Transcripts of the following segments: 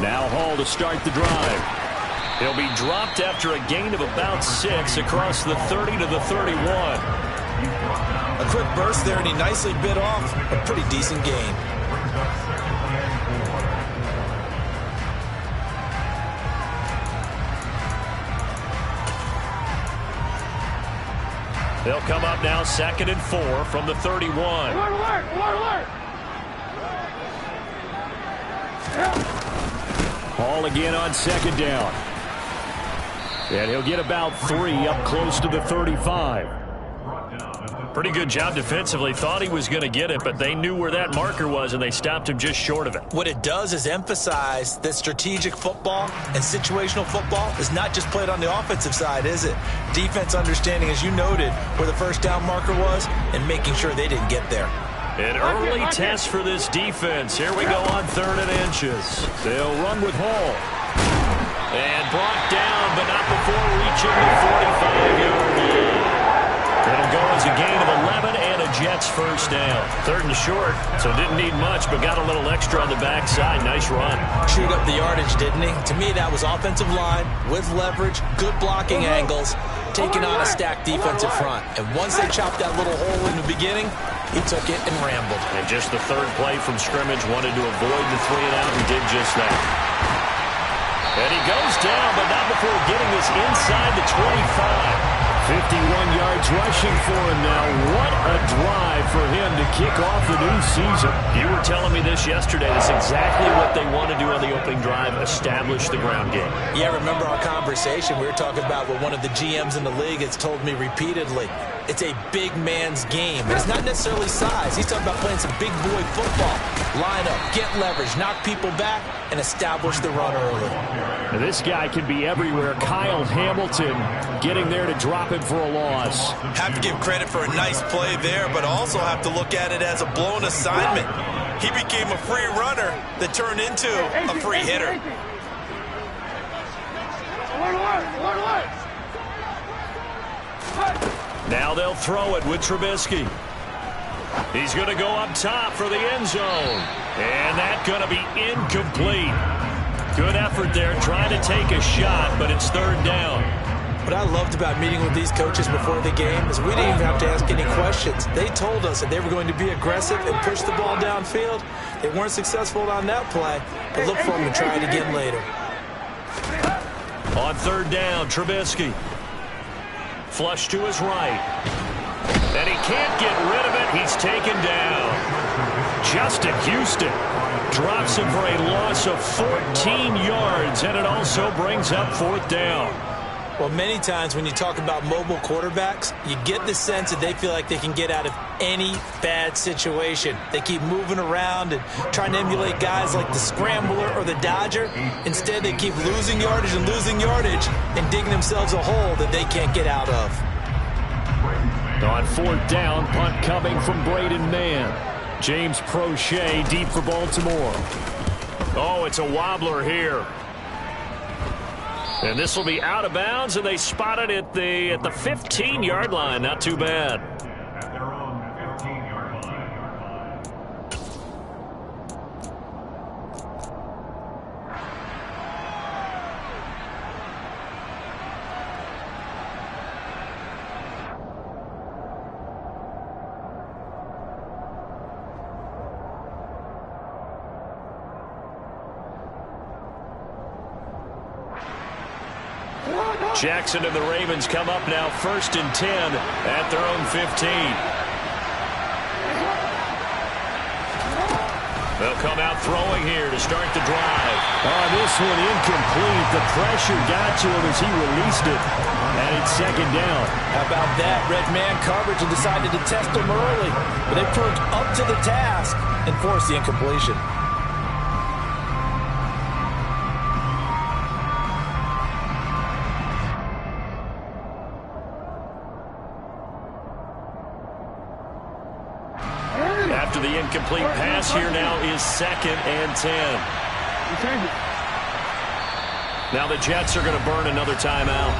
Now Hall to start the drive. He'll be dropped after a gain of about 6 across the 30 to the 31. A quick burst there, and he nicely bit off a pretty decent gain. They'll come up now 2nd and 4 from the 31. Hall again on 2nd down. And he'll get about 3 up close to the 35. Pretty good job defensively. Thought he was going to get it, but they knew where that marker was, and they stopped him just short of it. What it does is emphasize that strategic football and situational football is not just played on the offensive side, is it? Defense understanding, as you noted, where the first down marker was and making sure they didn't get there. An early test for this defense. Here we go on 3rd and inches. They'll run with Hall. And brought down, but not before reaching the 45-yard line. It'll go as a gain of 11 and a Jets first down. 3rd and short, so didn't need much, but got a little extra on the backside. Nice run. Chewed up the yardage, didn't he? To me, that was offensive line with leverage, good blocking angles, taking on a stacked defensive front. And once they chopped that little hole in the beginning, he took it and rambled. And just the 3rd play from scrimmage, wanted to avoid the 3 and out and did just that. And he goes down, but not before getting this inside the 25. 51 yards rushing for him now. What a drive for him to kick off the new season. You were telling me this yesterday. That's exactly what they want to do on the opening drive, establish the ground game. Yeah, remember our conversation. We were talking about what one of the GMs in the league has told me repeatedly. It's a big man's game. It's not necessarily size. He's talking about playing some big boy football. Line up, get leverage, knock people back, and establish the run early. Now this guy can be everywhere. Kyle Hamilton getting there to drop it for a loss. Have to give credit for a nice play there, but also have to look at it as a blown assignment. He became a free runner that turned into a free hitter. Now they'll throw it with Trubisky. He's going to go up top for the end zone. And that's going to be incomplete. Good effort there trying to take a shot, but it's 3rd down. What I loved about meeting with these coaches before the game is we didn't even have to ask any questions. They told us that they were going to be aggressive and push the ball downfield. They weren't successful on that play, but look for them to try it again later. On 3rd down, Trubisky. Flush to his right. And he can't get rid of it. He's taken down. Justin Houston drops him for a loss of 14 yards, and it also brings up 4th down. Well, many times when you talk about mobile quarterbacks, you get the sense that they feel like they can get out of any bad situation. They keep moving around and trying to emulate guys like the Scrambler or the Dodger. Instead, they keep losing yardage and digging themselves a hole that they can't get out of. On 4th down, punt coming from Braden Mann. James Prochet deep for Baltimore. Oh, it's a wobbler here. And this will be out of bounds, and they spot it at the 15-yard line. Not too bad. Jackson and the Ravens come up now 1st and 10 at their own 15. They'll come out throwing here to start the drive. Oh, this one incomplete. The pressure got to him as he released it. And it's 2nd down. How about that? Red man coverage and decided to test him early. But they proved up to the task and forced the incompletion. After the incomplete pass, here now is 2nd and 10. Now the Jets are going to burn another timeout.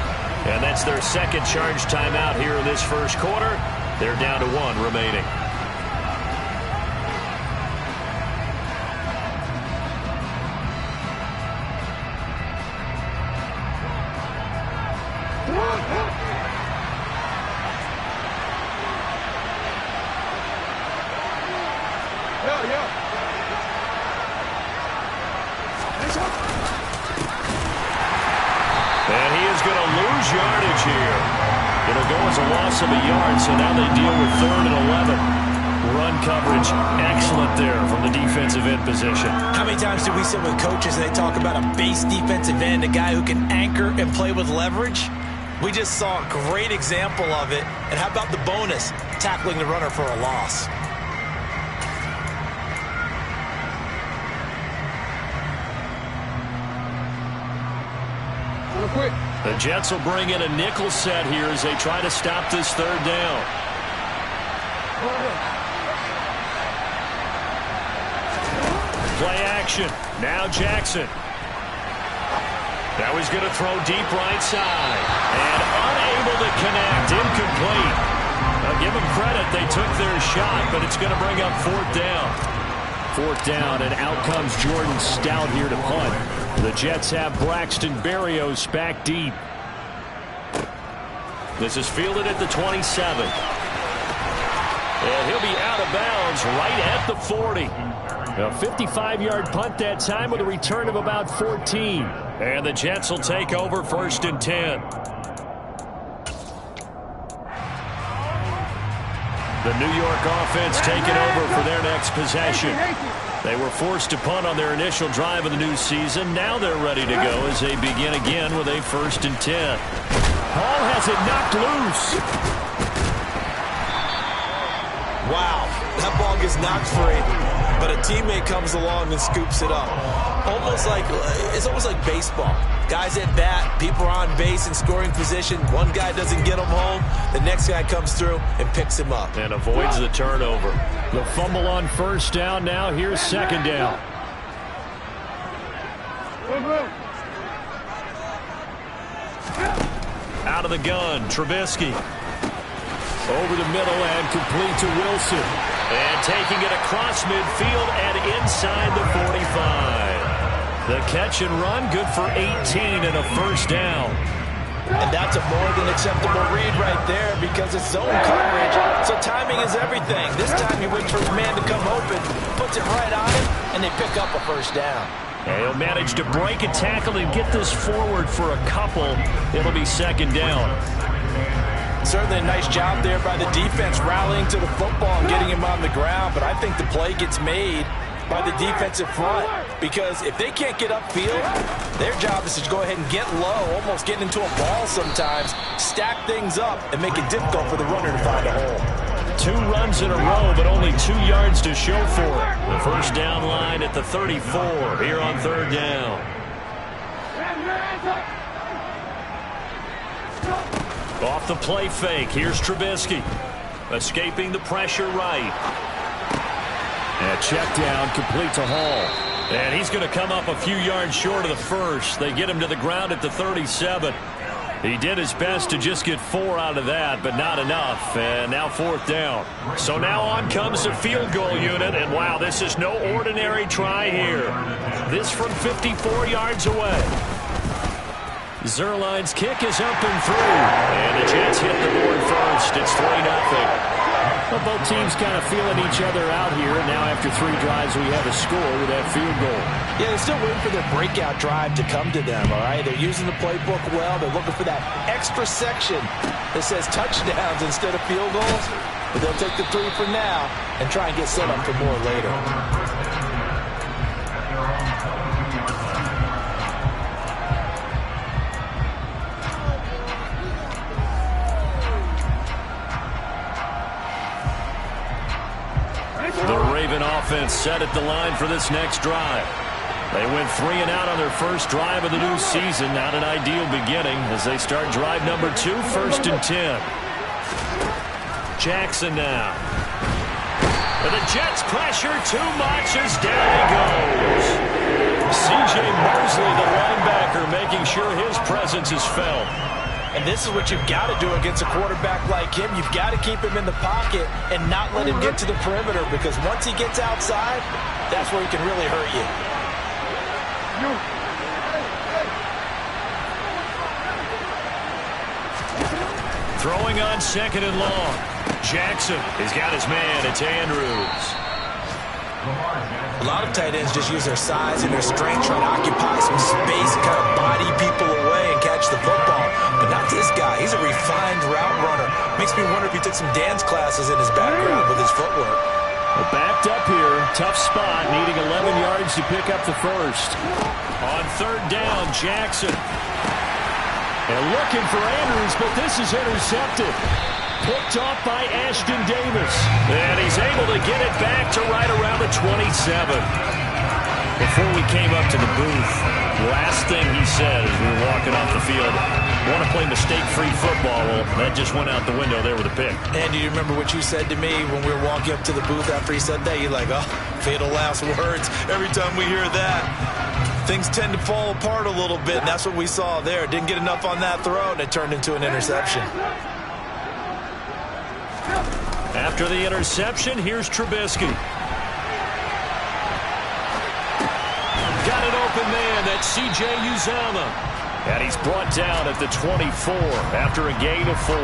And that's their 2nd charged timeout here in this 1st quarter. They're down to 1 remaining. And he is going to lose yardage here. It'll go as a loss of a yard, so now they deal with 3rd and 11. Run coverage, excellent there from the defensive end position. How many times do we sit with coaches and they talk about a base defensive end, a guy who can anchor and play with leverage? We just saw a great example of it. And how about the bonus, tackling the runner for a loss? The Jets will bring in a nickel set here as they try to stop this 3rd down. Play action. Now Jackson. Now he's going to throw deep right side. And unable to connect. Incomplete. Now give them credit. They took their shot, but it's going to bring up 4th down. 4th down, and out comes Jordan Stout here to punt. The Jets have Braxton Berrios back deep. This is fielded at the 27. And he'll be out of bounds right at the 40. A 55-yard punt that time with a return of about 14. And the Jets will take over 1st and 10. The New York offense taking over for their next possession. They were forced to punt on their initial drive of the new season. Now they're ready to go as they begin again with a 1st and 10. Hall has it knocked loose. Wow, that ball gets knocked free, but a teammate comes along and scoops it up. It's almost like baseball. Guys at bat, people are on base in scoring position. One guy doesn't get him home. The next guy comes through and picks him up. And avoids the turnover. The fumble on 1st down now. Here's 2nd down. Out of the gun, Trubisky. Over the middle and complete to Wilson. And taking it across midfield and inside the 45. The catch and run, good for 18 and a 1st down. And that's a more than acceptable read right there because it's zone coverage. So timing is everything. This time he waits for his man to come open, puts it right on him, and they pick up a 1st down. And he'll manage to break a tackle and get this forward for a couple. It'll be 2nd down. Certainly a nice job there by the defense rallying to the football and getting him on the ground. But I think the play gets made by the defensive front because if they can't get upfield, their job is to go ahead and get low, almost get into a ball sometimes, stack things up, and make it difficult for the runner to find a hole. 2 runs in a row, but only 2 yards to show for it. The 1st down line at the 34 here on 3rd down. Off the play fake, here's Trubisky. Escaping the pressure right. And check down, complete to Hall. And he's going to come up a few yards short of the 1st. They get him to the ground at the 37. He did his best to just get 4 out of that, but not enough. And now 4th down. So now on comes the field goal unit. And wow, this is no ordinary try here. This from 54 yards away. Zerline's kick is up and through. And the Jets hit the board first. It's 3-0. Well, both teams kind of feeling each other out here. Now after 3 drives, we have a score with that field goal. Yeah, they're still waiting for their breakout drive to come to them, all right? They're using the playbook well. They're looking for that extra section that says touchdowns instead of field goals. But they'll take the 3 for now and try and get set up for more later. The Raven offense set at the line for this next drive. They went 3 and out on their first drive of the new season. Not an ideal beginning as they start drive number 2, 1st and 10. Jackson now. But the Jets pressure too much as down he goes. C.J. Mosley, the linebacker, making sure his presence is felt. And this is what you've got to do against a quarterback like him. You've got to keep him in the pocket and not let him get to the perimeter because once he gets outside, that's where he can really hurt you. Throwing on 2nd and long. Jackson has got his man. It's Andrews. A lot of tight ends just use their size and their strength, trying to occupy some space, kind of body people away and catch the football. But not this guy. He's a refined route runner. Makes me wonder if he took some dance classes in his background with his footwork. Well, backed up here. Tough spot. Needing 11 yards to pick up the first. On 3rd down, Jackson. And looking for Andrews, but this is intercepted. Picked off by Ashton Davis. And he's able to get it back to right around the 27. Before we came up to the booth, last thing he said as we were walking off the field, want to play mistake-free football. Well, that just went out the window there with a pick. And do you remember what you said to me when we were walking up to the booth after he said that? You're like, oh, fatal last words. Every time we hear that, things tend to fall apart a little bit, and that's what we saw there. Didn't get enough on that throw, and it turned into an interception. After the interception, here's Trubisky. Got an open man. That's C.J. Uzomah. And he's brought down at the 24 after a gain of 4.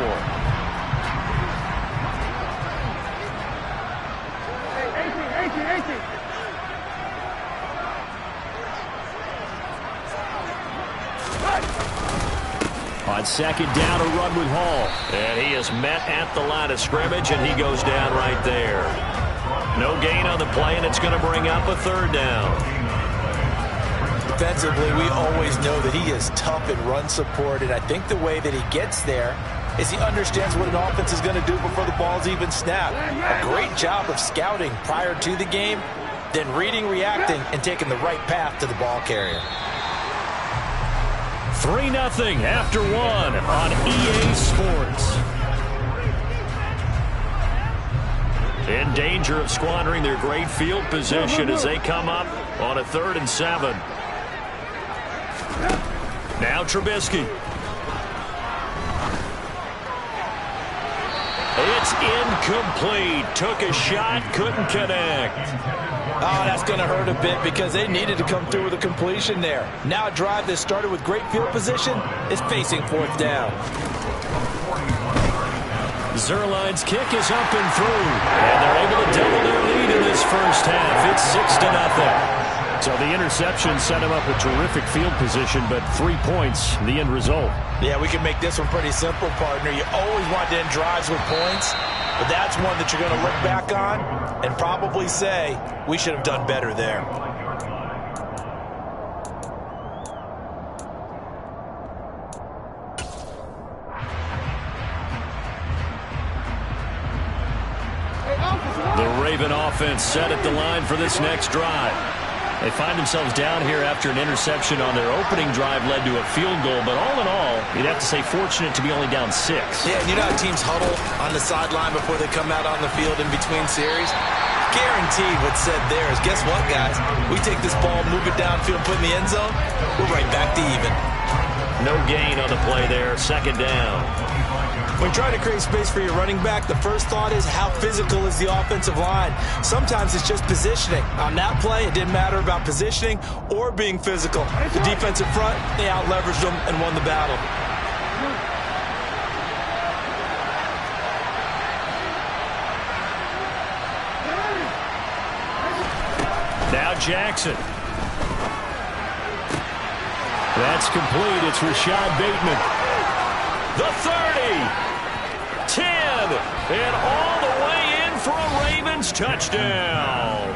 On 2nd down, a run with Hall. And he is met at the line of scrimmage, and he goes down right there. No gain on the play, and it's going to bring up a 3rd down. Defensively, we always know that he is tough in run support, and I think the way that he gets there is he understands what an offense is going to do before the ball's even snapped. A great job of scouting prior to the game, then reading, reacting, and taking the right path to the ball carrier. 3-0 after 1 on EA Sports. In danger of squandering their great field position as they come up on a 3rd and 7. Now Trubisky. It's incomplete. Took a shot, couldn't connect. Oh, that's going to hurt a bit because they needed to come through with a completion there. Now a drive that started with great field position is facing 4th down. Zuerlein's kick is up and through. And they're able to double their lead in this first half. It's 6-0. So the interception set him up a terrific field position, but 3 points, the end result. Yeah, we can make this one pretty simple, partner. You always want to end drives with points, but that's one that you're going to look back on and probably say, we should have done better there. The Raven offense set at the line for this next drive. They find themselves down here after an interception on their opening drive led to a field goal. But all in all, you'd have to say fortunate to be only down 6. Yeah, and you know how teams huddle on the sideline before they come out on the field in between series? Guaranteed what's said there is, guess what, guys? We take this ball, move it downfield, put it in the end zone, we're right back to even. No gain on the play there, 2nd down. When trying to create space for your running back, the first thought is how physical is the offensive line. Sometimes it's just positioning. On that play, it didn't matter about positioning or being physical. The defensive front, they out-leveraged them and won the battle. Now Jackson. That's complete. It's Rashad Bateman. The 30. 10, and all the way in for a Ravens touchdown.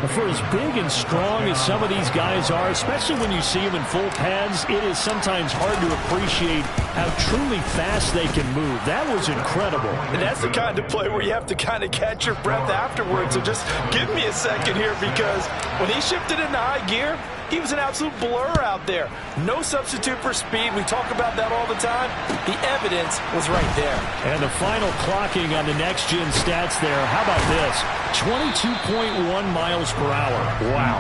For as big and strong as some of these guys are, especially when you see them in full pads, it is sometimes hard to appreciate how truly fast they can move. That was incredible. And that's the kind of play where you have to kind of catch your breath afterwards. So just give me a second here, because when he shifted into high gear, he was an absolute blur out there. No substitute for speed. We talk about that all the time. The evidence was right there. And the final clocking on the next-gen stats there. How about this? 22.1 miles per hour. Wow.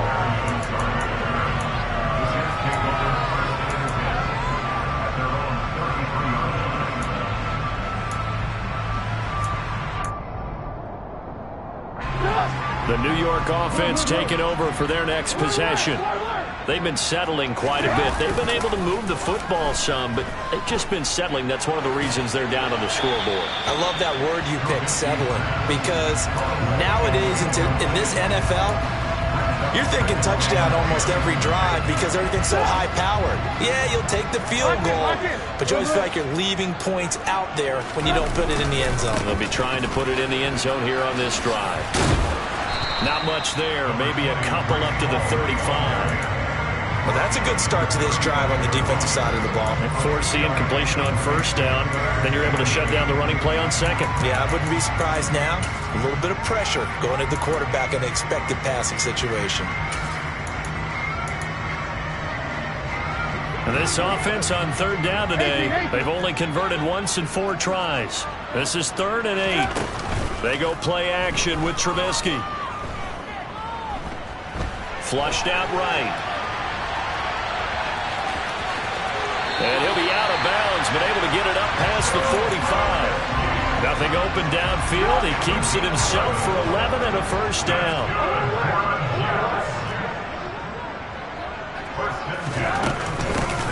The New York offense taking over for their next possession. They've been settling quite a bit. They've been able to move the football some, but they've just been settling. That's one of the reasons they're down on the scoreboard. I love that word you picked, settling, because nowadays in this NFL, you're thinking touchdown almost every drive because everything's so high-powered. Yeah, you'll take the field goal, but you always feel like you're leaving points out there when you don't put it in the end zone. They'll be trying to put it in the end zone here on this drive. Not much there, maybe a couple up to the 35. Well, that's a good start to this drive on the defensive side of the ball. And force the incompletion on first down. Then you're able to shut down the running play on second. Yeah, I wouldn't be surprised now. A little bit of pressure going at the quarterback in an expected passing situation. And this offense on third down today, they've only converted once in 4 tries. This is 3rd and 8. They go play action with Trubisky. Flushed out right. And he'll be out of bounds, but able to get it up past the 45. Nothing open downfield. He keeps it himself for 11 and a first down.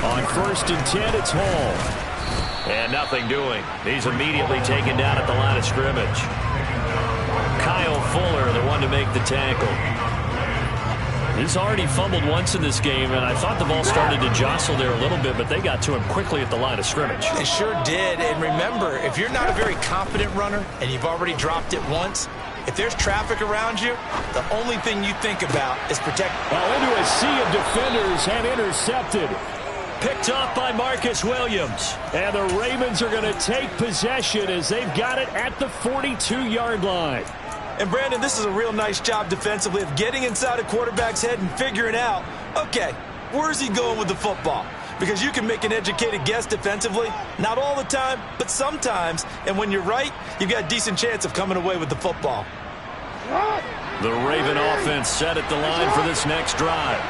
On 1st and 10, it's Hall. And nothing doing. He's immediately taken down at the line of scrimmage. Kyle Fuller, the one to make the tackle. He's already fumbled once in this game, and I thought the ball started to jostle there a little bit, but they got to him quickly at the line of scrimmage. They sure did, and remember, if you're not a very confident runner and you've already dropped it once, if there's traffic around you, the only thing you think about is protect. Well, into a sea of defenders and intercepted. Picked off by Marcus Williams. And the Ravens are going to take possession as they've got it at the 42-yard line. And, Brandon, this is a real nice job defensively of getting inside a quarterback's head and figuring out, okay, where's he going with the football? Because you can make an educated guess defensively, not all the time, but sometimes. And when you're right, you've got a decent chance of coming away with the football. The Raven offense set at the line for this next drive.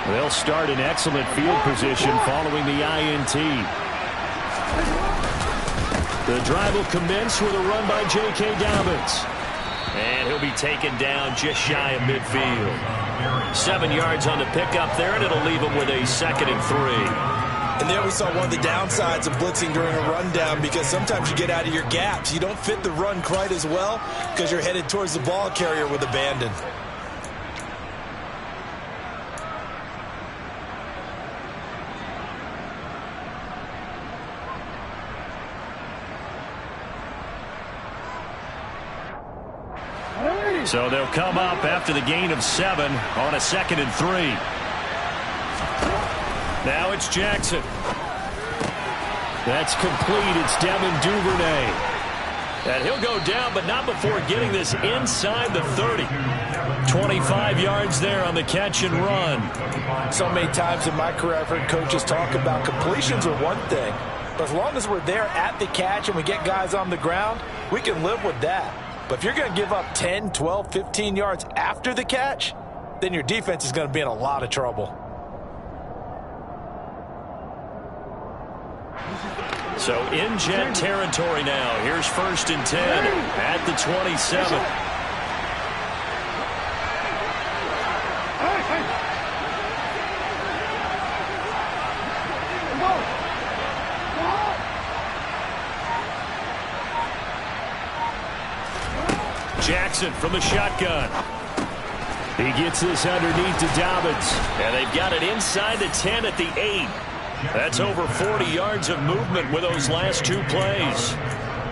They'll start in excellent field position following the INT. The drive will commence with a run by J.K. Dobbins. And he'll be taken down just shy of midfield. 7 yards on the pickup there, and it'll leave him with a 2nd and 3. And there we saw one of the downsides of blitzing during a rundown, because sometimes you get out of your gaps. You don't fit the run quite as well because you're headed towards the ball carrier with abandon. So they'll come up after the gain of 7 on a 2nd and 3. Now it's Jackson. That's complete. It's Devin Duvernay. And he'll go down, but not before getting this inside the 30. 25 yards there on the catch and run. So many times in my career I've heard coaches talk about completions are one thing, but as long as we're there at the catch and we get guys on the ground, we can live with that. But if you're going to give up 10, 12, 15 yards after the catch, then your defense is going to be in a lot of trouble. So in Jet territory now. Here's 1st and 10 at the 27. Jackson from the shotgun. He gets this underneath to Dobbins. And they've got it inside the 10 at the 8. That's over 40 yards of movement with those last 2 plays.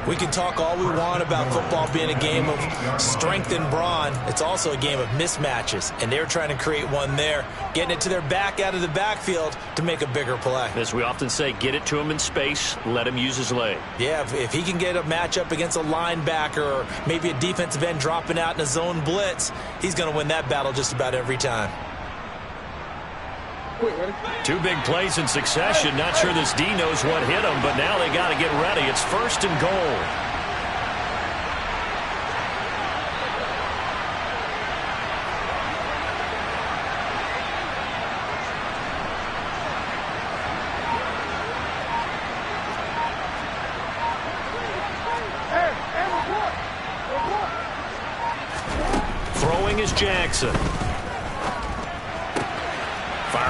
We can talk all we want about football being a game of strength and brawn. It's also a game of mismatches, and they're trying to create one there, getting it to their back out of the backfield to make a bigger play. As we often say, get it to him in space, let him use his leg. Yeah, if he can get a matchup against a linebacker or maybe a defensive end dropping out in a zone blitz, he's going to win that battle just about every time. 2 big plays in succession. Not sure this D knows what hit him, but now they got to get ready. It's 1st and goal. Throwing is Jackson.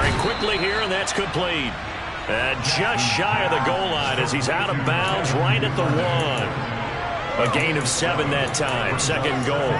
Firing quickly here, and that's complete. And just shy of the goal line as he's out of bounds right at the 1. A gain of 7 that time. Second goal.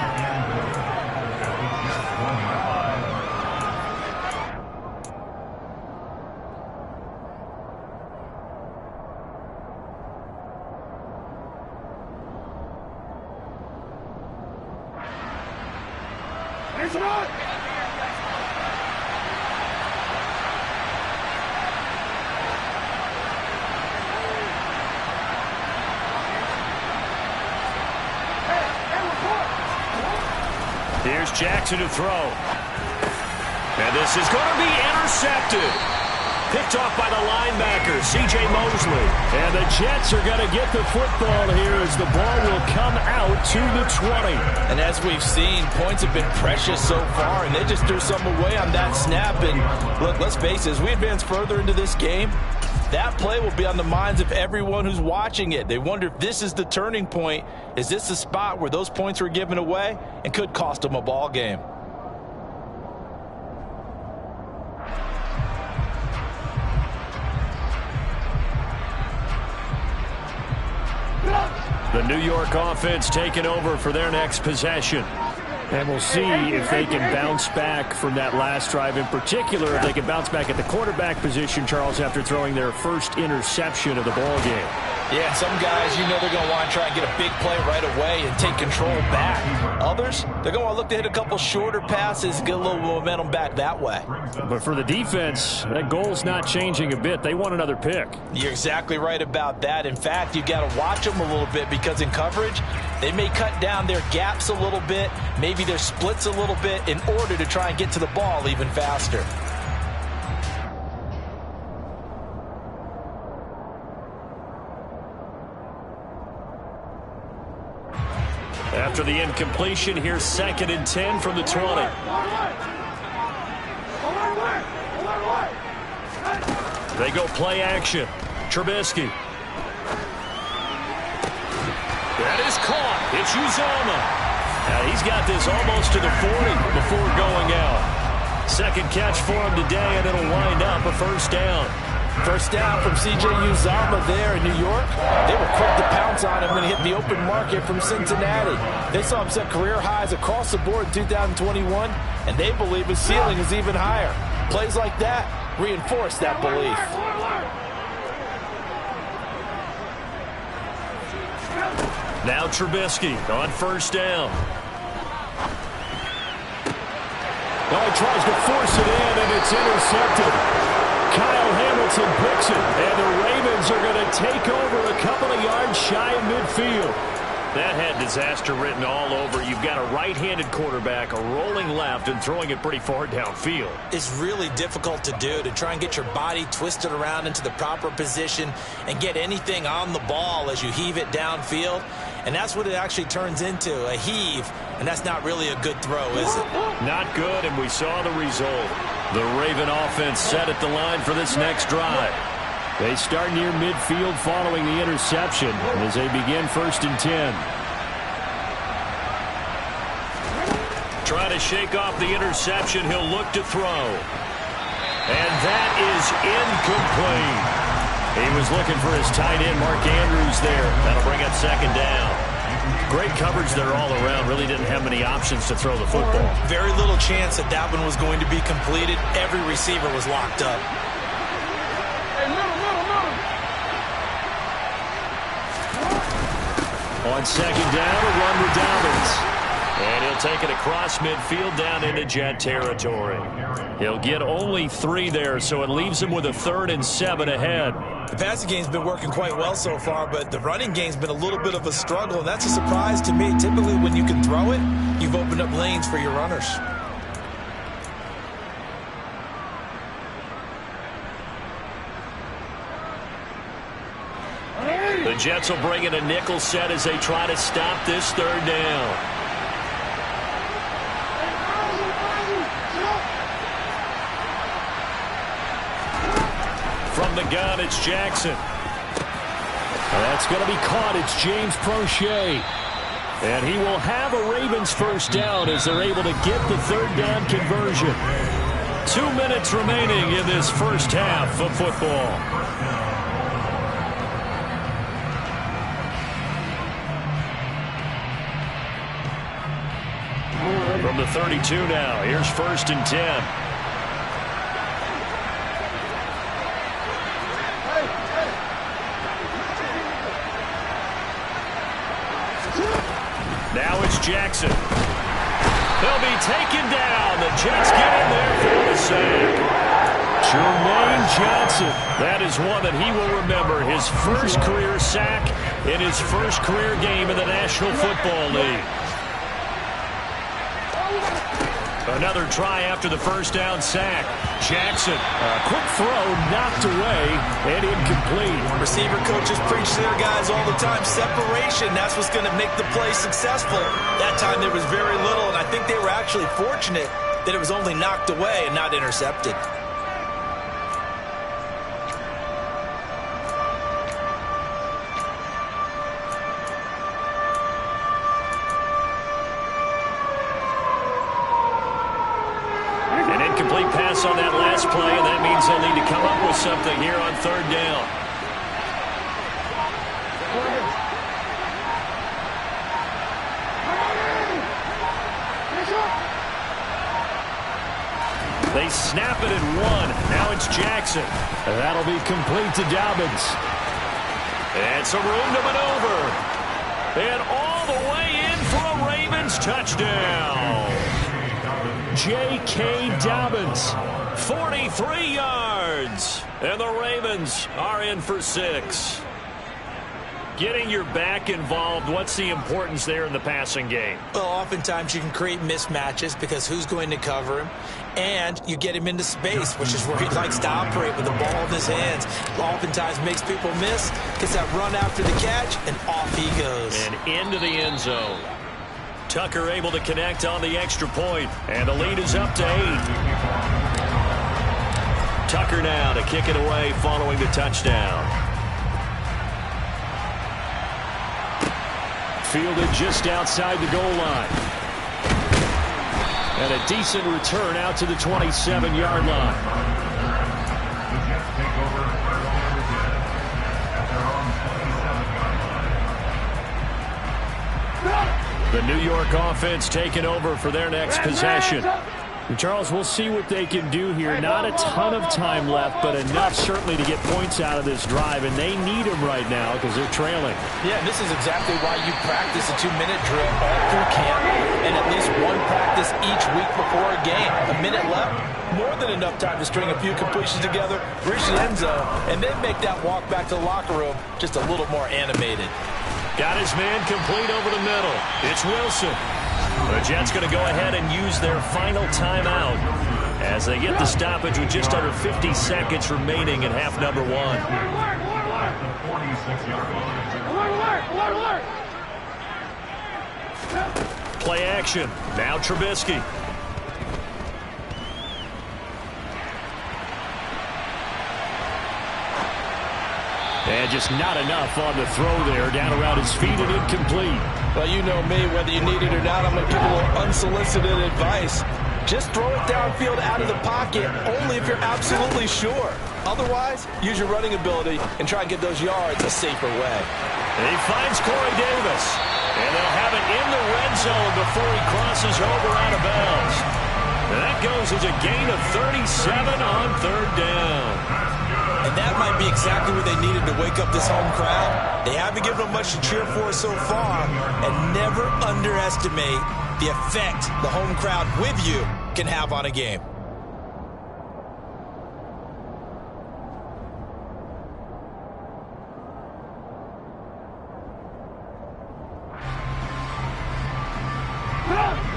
Here's Jackson to throw. And this is going to be intercepted. Picked off by the linebacker, C.J. Mosley. And the Jets are going to get the football here as the ball will come out to the 20. And as we've seen, points have been precious so far, and they just threw something away on that snap. And look, let's face it, as we advance further into this game, that play will be on the minds of everyone who's watching it. They wonder if this is the turning point. Is this the spot where those points were given away and could cost them a ball game? The New York offense taking over for their next possession. And we'll see if they can bounce back from that last drive. In particular, if they can bounce back at the quarterback position, Charles, after throwing their first interception of the ball game. Yeah, some guys, you know they're going to want to try and get a big play right away and take control back. Others, they're going to want to look to hit a couple shorter passes, get a little momentum back that way. But for the defense, that goal's not changing a bit. They want another pick. You're exactly right about that. In fact, you got to watch them a little bit because in coverage, they may cut down their gaps a little bit, maybe their splits a little bit in order to try and get to the ball even faster. After the incompletion, here's 2nd and 10 from the 20. They go play action. Trubisky. That is caught. It's Uzomah. Now he's got this almost to the 40 before going out. Second catch for him today, and it'll wind up a first down. First down from C.J. Uzomah there in New York. They were quick to pounce on him and hit the open market from Cincinnati. They saw him set career highs across the board in 2021, and they believe his ceiling is even higher. Plays like that reinforce that belief. Now Trubisky on first down. Oh, he tries to force it in, and it's intercepted. Kyle Hamilton picks it, and the Ravens are going to take over a couple of yards shy of midfield. That had disaster written all over. You've got a right-handed quarterback, a rolling left, and throwing it pretty far downfield. It's really difficult to do, to try and get your body twisted around into the proper position and get anything on the ball as you heave it downfield. And that's what it actually turns into, a heave. And that's not really a good throw, is it? Not good, and we saw the result. The Raven offense set at the line for this next drive. They start near midfield following the interception as they begin 1st and 10. Trying to shake off the interception. He'll look to throw. And that is incomplete. He was looking for his tight end, Mark Andrews, there. That'll bring up 2nd down. Great coverage there all around. Really didn't have many options to throw the football. Very little chance that that one was going to be completed. Every receiver was locked up. On 2nd down, a run with Dobbins. And he'll take it across midfield down into Jet territory. He'll get only 3 there, so it leaves him with a 3rd and 7 ahead. The passing game's been working quite well so far, but the running game's been a little bit of a struggle, and that's a surprise to me. Typically, when you can throw it, you've opened up lanes for your runners. The Jets will bring in a nickel set as they try to stop this 3rd down. From the gun, it's Jackson. That's going to be caught. It's James Prochet. And he will have a Ravens first down as they're able to get the 3rd down conversion. 2 minutes remaining in this first half of football. From the 32 now, here's 1st and 10. Now it's Jackson. He'll be taken down. The Jets get in there for the sack. Jermaine Johnson. That is one that he will remember. His first career sack in his first career game in the National Football League. Another try after the first down sack. Jackson, a quick throw, knocked away, and incomplete. Receiver coaches preach to their guys all the time. Separation, that's what's going to make the play successful. That time there was very little, and I think they were actually fortunate that it was only knocked away and not intercepted. Complete pass on that last play, and that means they'll need to come up with something here on 3rd down. They snap it at 1. Now it's Jackson. And that'll be complete to Dobbins. And some room to maneuver. And all the way in for a Ravens touchdown. J.K. Dobbins, 43 yards, and the Ravens are in for 6. Getting your back involved, what's the importance there in the passing game? Well, oftentimes you can create mismatches because who's going to cover him, and you get him into space, which is where he likes to operate with the ball in his hands. Oftentimes makes people miss, gets that run after the catch, and off he goes. And into the end zone. Tucker able to connect on the extra point, and the lead is up to 8. Tucker now to kick it away following the touchdown. Fielded just outside the goal line. And a decent return out to the 27-yard line. The New York offense taking over for their next possession. And Charles, we'll see what they can do here. Not a ton of time left, but enough certainly to get points out of this drive, and they need them right now because they're trailing. Yeah, this is exactly why you practice a 2-minute drill all through camp and at least one practice each week before a game. A minute left, more than enough time to string a few completions together, reach the end zone, and then make that walk back to the locker room just a little more animated. Got his man complete over the middle. It's Wilson. The Jets going to go ahead and use their final timeout as they get the stoppage with just under 50 seconds remaining in half number 1. Play action. Now Trubisky. And just not enough on the throw there. Down around his feet and incomplete. Well, you know me, whether you need it or not, I'm going to give a little unsolicited advice. Just throw it downfield out of the pocket, only if you're absolutely sure. Otherwise, use your running ability and try and get those yards a safer way. And he finds Corey Davis. And they'll have it in the red zone before he crosses over out of bounds. And that goes as a gain of 37 on 3rd down. And that might be exactly what they needed to wake up this home crowd. They haven't given them much to cheer for so far. And never underestimate the effect the home crowd with you can have on a game.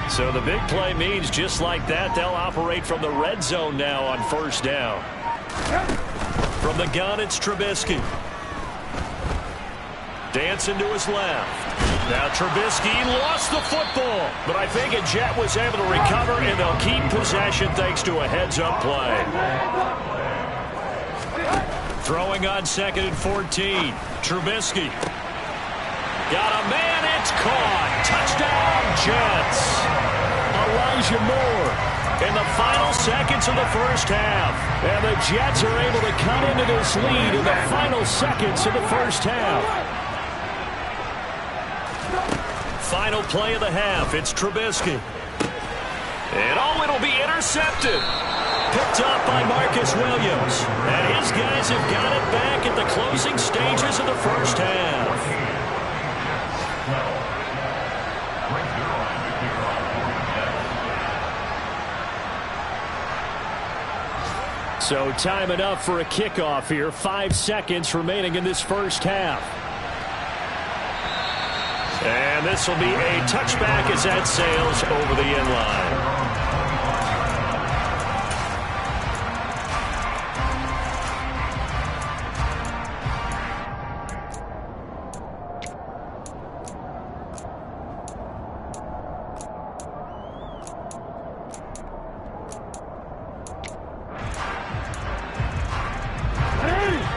So the big play means just like that, they'll operate from the red zone now on 1st down. From the gun, it's Trubisky. Dancing to his left. Now Trubisky lost the football, but I think a Jet was able to recover, and they'll keep possession thanks to a heads-up play. Throwing on 2nd and 14. Trubisky. Got a man, it's caught. Touchdown, Jets. Elijah Moore in the final seconds of the first half. And the Jets are able to cut into this lead in the final seconds of the first half. Final play of the half. It's Trubisky. And it'll be intercepted. Picked up by Marcus Williams. And his guys have got it back at the closing stages of the first half. So time enough for a kickoff here. 5 seconds remaining in this first half. And this will be a touchback as that sails over the end line.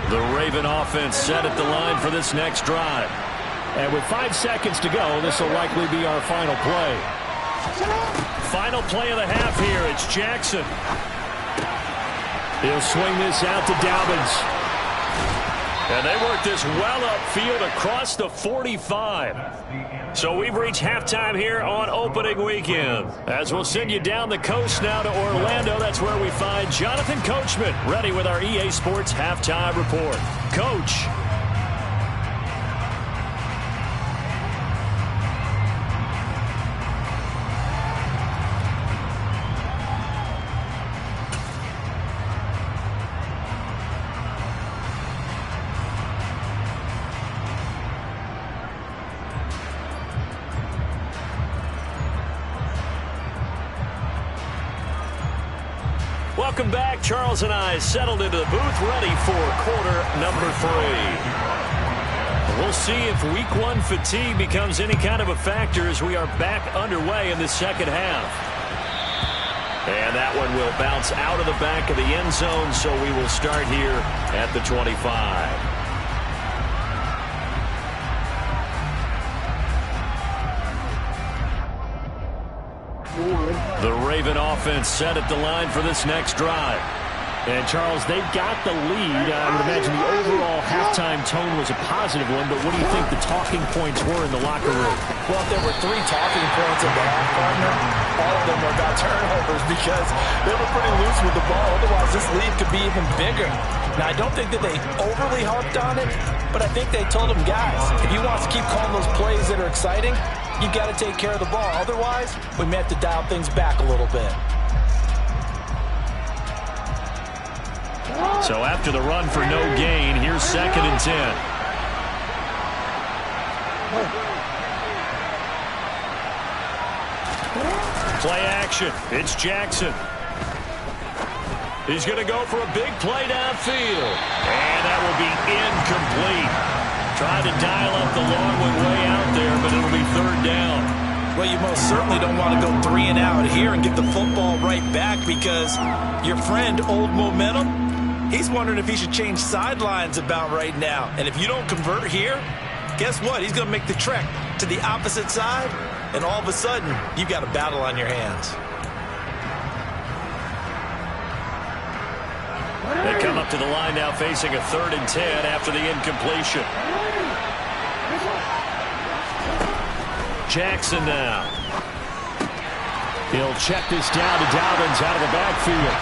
The Raven offense set at the line for this next drive. And with 5 seconds to go, this will likely be our final play. Final play of the half here. It's Jackson. He'll swing this out to Dobbins. And they work this well upfield across the 45. So we've reached halftime here on opening weekend. As we'll send you down the coast now to Orlando, that's where we find Jonathan Coachman ready with our EA Sports halftime report. Coach. Welcome back. Charles and I settled into the booth ready for quarter number 3. We'll see if week 1 fatigue becomes any kind of a factor as we are back underway in the second half. And that one will bounce out of the back of the end zone, so we will start here at the 25. The Raven offense set at the line for this next drive. And, Charles, they've got the lead. I would imagine the overall halftime tone was a positive one, but what do you think the talking points were in the locker room? Well, if there were 3 talking points in the half, partner, all of them were about turnovers because they were pretty loose with the ball. Otherwise, this lead could be even bigger. Now, I don't think that they overly harped on it, but I think they told them, guys, if you want to keep calling those plays that are exciting, you've got to take care of the ball. Otherwise, we may have to dial things back a little bit. So after the run for no gain, here's 2nd and 10. Play action. It's Jackson. He's going to go for a big play downfield. And that will be incomplete. Tried to dial up the long one way out there, but it'll be 3rd down. Well, you most certainly don't want to go 3 and out here and get the football right back because your friend, Old Momentum, he's wondering if he should change sidelines about right now. And if you don't convert here, guess what? He's going to make the trek to the opposite side, and all of a sudden, you've got a battle on your hands. They come up to the line now facing a 3rd and 10 after the incompletion. Jackson now. He'll check this down to Dobbins out of the backfield.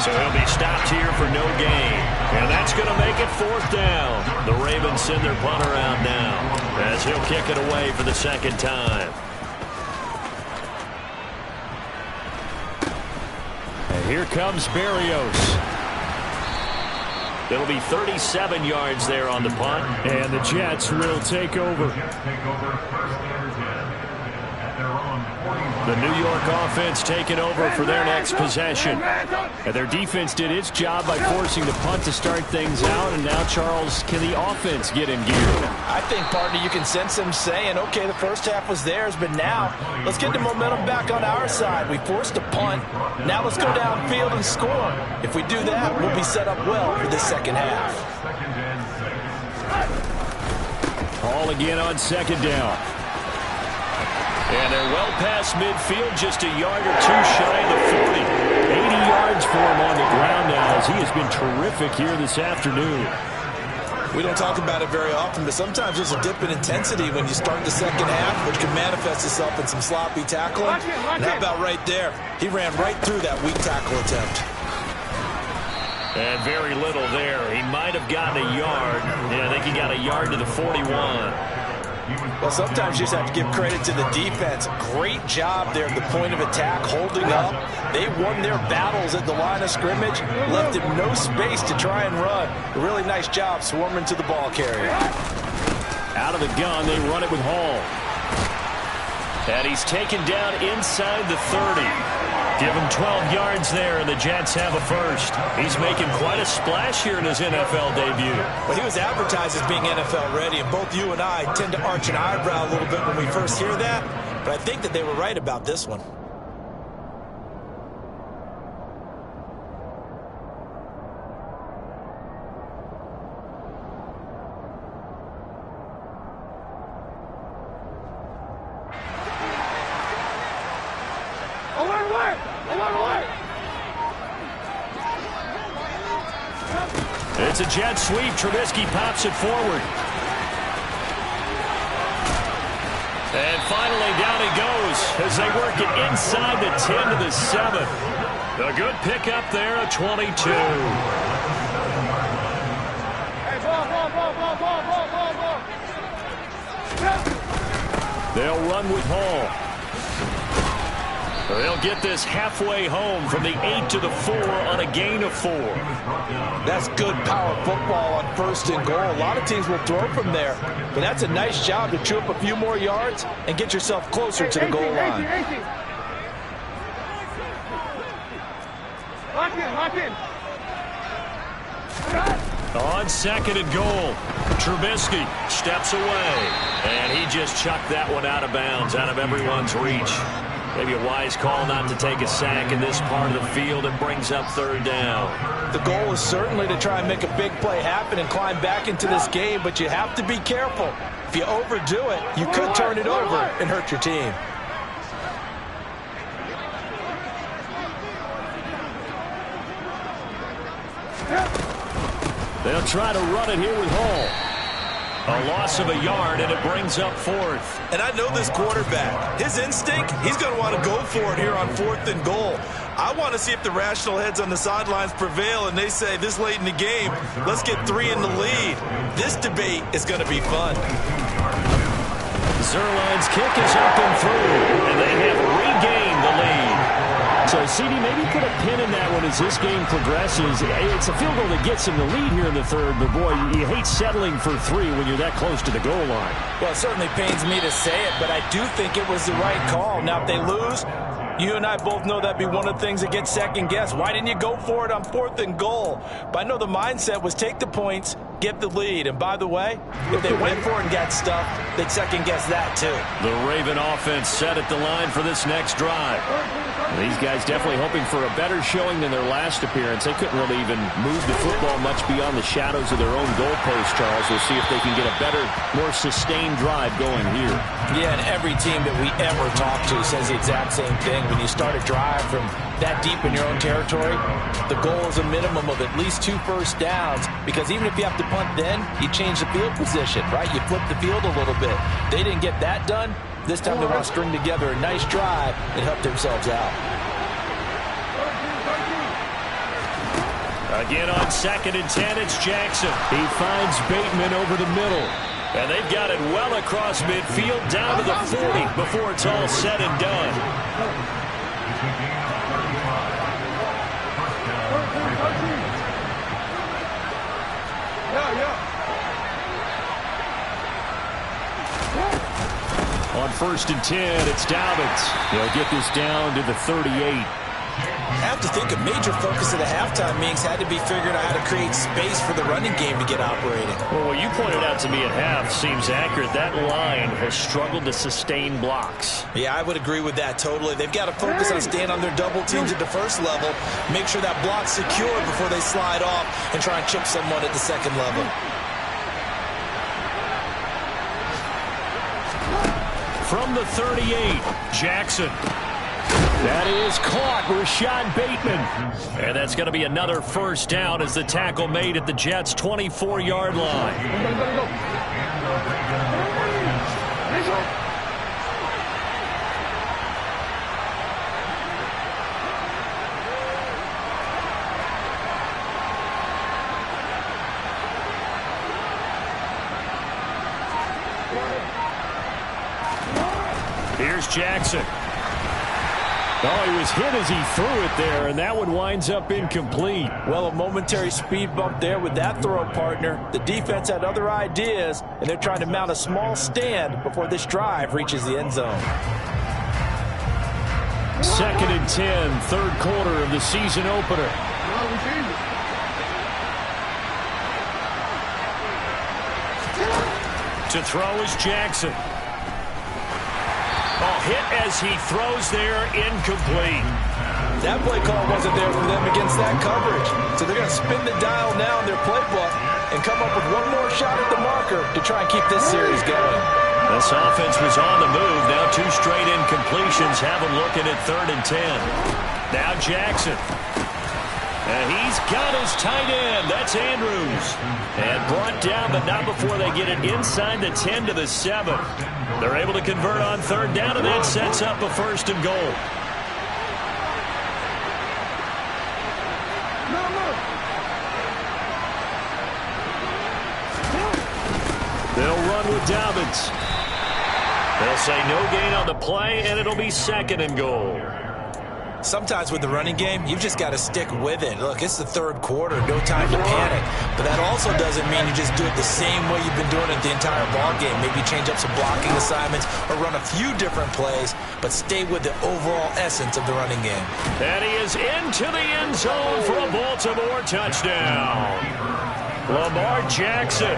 So he'll be stopped here for no gain. And that's going to make it 4th down. The Ravens send their punter out now as he'll kick it away for the 2nd time. And here comes Berrios. It'll be 37 yards there on the punt. And the Jets will take over. The New York offense taking over for their next possession. And their defense did its job by forcing the punt to start things out. And now, Charles, can the offense get in gear? I think, partner, you can sense them saying, okay, the first half was theirs, but now let's get the momentum back on our side. We forced a punt. Now let's go downfield and score. If we do that, we'll be set up well for the second half. Ball again on 2nd down. And they're well past midfield, just a yard or two shy of the 40. 80 yards for him on the ground now as he has been terrific here this afternoon. We don't talk about it very often, but sometimes there's a dip in intensity when you start the second half, which can manifest itself in some sloppy tackling. And how about right there? He ran right through that weak tackle attempt. And very little there. He might have gotten a yard. Yeah, I think he got a yard to the 41. Well, sometimes you just have to give credit to the defense. Great job there at the point of attack, holding up. They won their battles at the line of scrimmage, left him no space to try and run. A really nice job swarming to the ball carrier. Out of the gun, they run it with Hall. And he's taken down inside the 30. Give him 12 yards there, and the Jets have a first. He's making quite a splash here in his NFL debut. Well, he was advertised as being NFL ready, and both you and I tend to arch an eyebrow a little bit when we first hear that, but I think that they were right about this one. It's a jet sweep. Trubisky pops it forward. And finally down he goes as they work it inside the 10 to the 7. A good pickup there at 22. They'll run with Hall. They'll get this halfway home from the 8 to the 4 on a gain of 4. That's good power football on first and goal. A lot of teams will throw from there, but that's a nice job to chew up a few more yards and get yourself closer to the goal line. Lock in. On second and goal, Trubisky steps away, and he just chucked that one out of bounds, out of everyone's reach. Maybe a wise call not to take a sack in this part of the field. It brings up third down. The goal is certainly to try and make a big play happen and climb back into this game, but you have to be careful. If you overdo it, you could turn it over and hurt your team. They'll try to run it here with Hall. A loss of a yard, and it brings up fourth. And I know this quarterback. His instinct, he's going to want to go for it here on fourth and goal. I want to see if the rational heads on the sidelines prevail, and they say this late in the game, let's get 3 in the lead. This debate is going to be fun. Zuerlein's kick is up and through, and they have regained the lead. So, CD, maybe put a pin in that one as this game progresses. It's a field goal that gets him the lead here in the third, but, boy, you hate settling for 3 when you're that close to the goal line. Well, it certainly pains me to say it, but I do think it was the right call. Now, if they lose, you and I both know that'd be one of the things that gets second-guessed. Why didn't you go for it on fourth and goal? But I know the mindset was take the points, get the lead. And by the way, if they went for it and got stuffed, they'd second-guess that too. The Raven offense set at the line for this next drive. These guys definitely hoping for a better showing than their last appearance. They couldn't really even move the football much beyond the shadows of their own goalpost, Charles. We'll see if they can get a better, more sustained drive going here. Yeah, and every team that we ever talk to says the exact same thing. When you start a drive from that deep in your own territory, the goal is a minimum of at least 2 first downs, because even if you have to punt then, you change the field position, right? You flip the field a little bit. They didn't get that done. This time they want to string together a nice drive and help themselves out. Again on second and 10, it's Jackson. He finds Bateman over the middle. And they've got it well across midfield, down to the 40 before it's all said and done. On first and 10, it's Dobbins. He'll get this down to the 38. I have to think a major focus of the halftime meetings had to be figuring out how to create space for the running game to get operating. Well, what you pointed out to me at half seems accurate. That line has struggled to sustain blocks. Yeah, I would agree with that totally. They've got to focus on staying on their double teams at the first level, make sure that block's secure before they slide off and try and chip someone at the second level. from the 38. Jackson. That is caught. Rashad Bateman. And that's going to be another first down as the tackle made at the Jets' 24-yard line. Here's Jackson. Oh, he was hit as he threw it there, and that one winds up incomplete. Well, a momentary speed bump there with that throw, partner. The defense had other ideas, and they're trying to mount a small stand before this drive reaches the end zone. 2nd and 10, third quarter of the season opener. To throw is Jackson. Oh, hit as he throws there, incomplete. That play call wasn't there for them against that coverage. So they're going to spin the dial now in their playbook and come up with one more shot at the marker to try and keep this series going. This offense was on the move. Now 2 straight incompletions have them looking at 3rd and 10. Now Jackson. And he's got his tight end. That's Andrews. And brought down, but not before they get it inside the 10 to the 7. They're able to convert on 3rd down, and that sets up a 1st and goal. They'll run with Dobbins. They'll say no gain on the play, and it'll be 2nd and goal. Sometimes with the running game, you've just got to stick with it. Look, it's the 3rd quarter, no time to panic. But that also doesn't mean you just do it the same way you've been doing it the entire ball game. Maybe change up some blocking assignments or run a few different plays, but stay with the overall essence of the running game. And he is into the end zone for a Baltimore touchdown. Lamar Jackson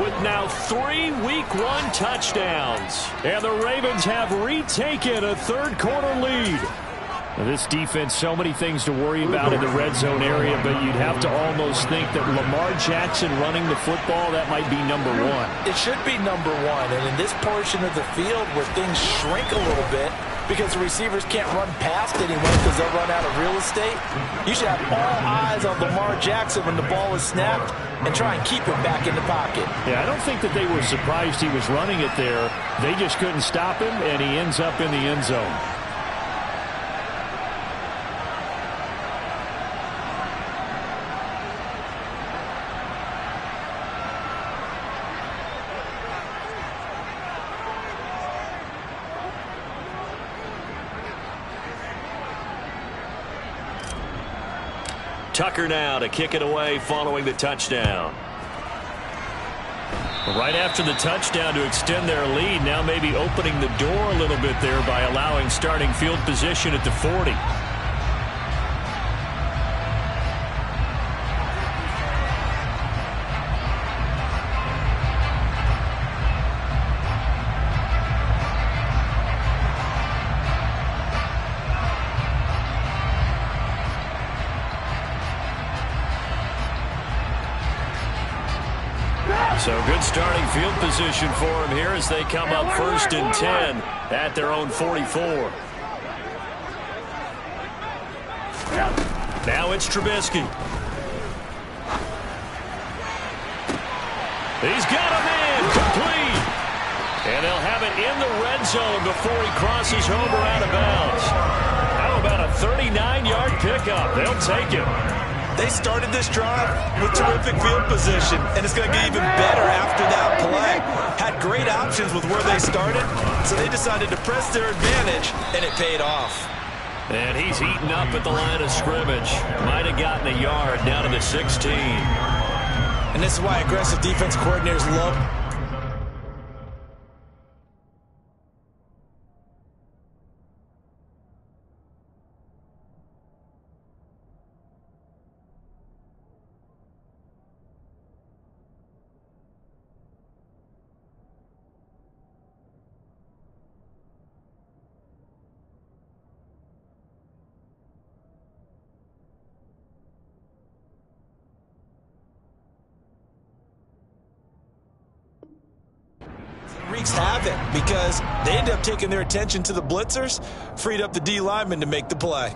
with now 3 Week 1 touchdowns. And the Ravens have retaken a 3rd quarter lead. This defense, so many things to worry about in the red zone area, but you'd have to almost think that Lamar Jackson running the football, that might be number 1. It should be number 1, and in this portion of the field where things shrink a little bit because the receivers can't run past anyone because they'll run out of real estate, you should have all eyes on Lamar Jackson when the ball is snapped and try and keep him back in the pocket. Yeah, I don't think that they were surprised he was running it there. They just couldn't stop him, and he ends up in the end zone. Tucker now to kick it away following the touchdown. Right after the touchdown to extend their lead, now maybe opening the door a little bit there by allowing starting field position at the 40. So good starting field position for him here as they come up 1st and 10 at their own 44. Now it's Trubisky. He's got a man complete. And they'll have it in the red zone before he crosses home or out of bounds. How about a 39-yard pickup? They'll take it. They started this drive with terrific field position, and it's going to get even better after that play. Had great options with where they started, so they decided to press their advantage, and it paid off. And he's eaten up at the line of scrimmage. Might have gotten a yard down to the 16. And this is why aggressive defense coordinators love wreaks havoc because they end up taking their attention to the blitzers, freed up the D lineman to make the play.